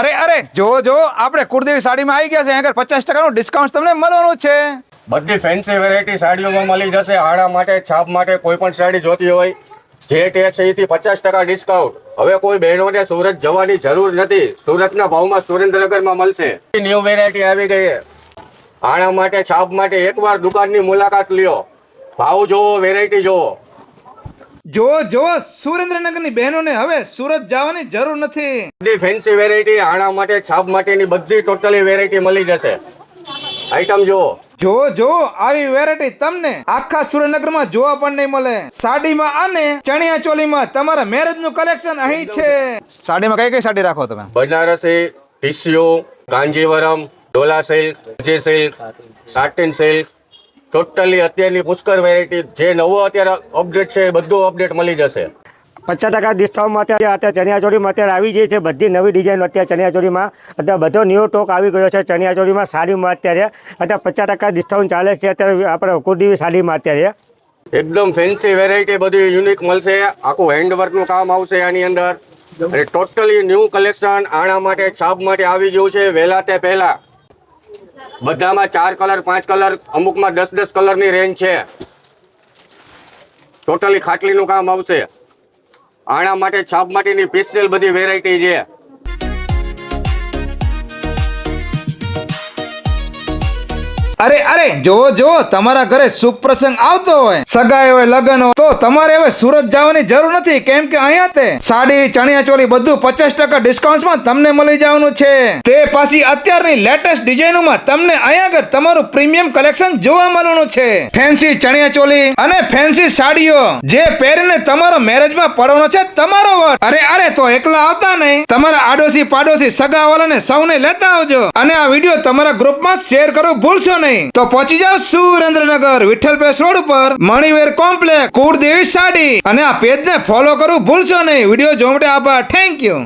અરે અરે જો જો આપણે કુળદેવી સાડીમાં આવી ગયા છે. આગળ 50% ડિસ્કાઉન્ટ તમને મળવાનું છે. બધી ફેન્સી વેરાયટી સાડીઓમાં મળી જશે. આડા માટે છાપ માટે કોઈ પણ સાડી જોતી હોય જે ટેક્સ એથી 50% ડિસ્કાઉન્ટ. હવે કોઈ બહેનોને સુરત જવાની જરૂર નથી. સુરતના ભાવમાં સુરેન્દ્રનગરમાં મળશે. ન્યૂ વેરાયટી આવી ગઈ છે. આડા માટે છાપ માટે એકવાર દુકાનની મુલાકાત લ્યો. ભાવ જોવો, વેરાયટી જોવો. જો સુરેન્દ્રનગરની બહેનોને હવે સુરત જવાની જરૂર નથી. બધી ફેન્સી વેરાયટી આડા માટે છાપ માટેની બધી ટોટલી વેરાયટી મળી જશે. આઈટમ જુઓ. જો આવી વેરાયટી તમને આખા સુરેન્દ્રનગરમાં જોવા પણ નહીં મળે. સાડીમાં અને ચણિયા ચોલીમાં તમારા મેરેજ નું કલેક્શન અહીં છે. સાડીમાં કઈ કઈ સાડી રાખો તમે? બનારસી, ટિશ્યુ, કાંજીવરમ, ડોલા સિલ્ક, જે સિલ્ક, સાટિન સિલ્ક, ટોટલી અત્યારની પુષ્કળ વેરાયટી જે નવો અત્યારે અપડેટ છે એ બધું અપડેટ મળી જશે. 50% ડિસ્કાઉન્ટમાં અત્યારે ચણિયાચોળીમાં અત્યારે આવી ગઈ છે. બધી નવી ડિઝાઇન અત્યારે ચણિયાચોળીમાં અત્યારે બધો ન્યૂ સ્ટોક આવી ગયો છે. ચણિયાચોળીમાં સાડીમાં અત્યારે 50% ડિસ્કાઉન્ટ ચાલે છે અત્યારે આપણે કુળદેવી સાડીમાં અત્યારે એકદમ ફેન્સી વેરાયટી બધી યુનિક મળશે. આખું હેન્ડવર્કનું કામ આવશે આની અંદર. અને ટોટલી ન્યૂ કલેક્શન આણા માટે છાપ માટે આવી ગયું છે વહેલા તે પહેલા. બધામાં 4 કલર 5 કલર, અમુકમાં 10 કલરની રેન્જ છે. ટોટલી ખાટલીનું કામ આવશે. આણા માટે છાપ માટેની સ્પેશિયલ બધી વેરાયટી છે. અરે જો તમારા ઘરે શુભ પ્રસંગ આવતો હોય, સગાઈ હોય, લગ્ન હોય, તો તમારે હવે સુરત જવાની જરૂર નથી. કેમ કે અહીંયા તે સાડી, ચણિયા ચોલી બધું 50% ડિસ્કાઉન્ટમાં તમને મળી જવાનું છે. તે પાછી અત્યારની લેટેસ્ટ ડિઝાઇનોમાં તમને અહીંયા આગળ તમારું પ્રીમિયમ કલેક્શન જોવા મળવાનું છે. ફેન્સી ચણિયા ચોલી અને ફેન્સી સાડીઓ જે પહેરીને તમારો મેરેજમાં પડવાનો છે તમારો વટ. અરે તો એકલા આવતા નહીં, તમારા આડોશી પાડોશી સગાવાળાને સૌને લેતા આવજો. અને આ વિડીયો તમારા ગ્રુપમાં શેર કરવું ભૂલશો નહીં. તો પહોંચી જાઓ સુરેન્દ્રનગર વિઠ્ઠલ પેલેસ રોડ ઉપર મણિવેર કોમ્પ્લેક્સ કુળદેવી સાડી. અને આ પેજને ફોલો કરવું ભૂલશો નહીં. વિડીયો જોવા માટે આભાર. Thank you.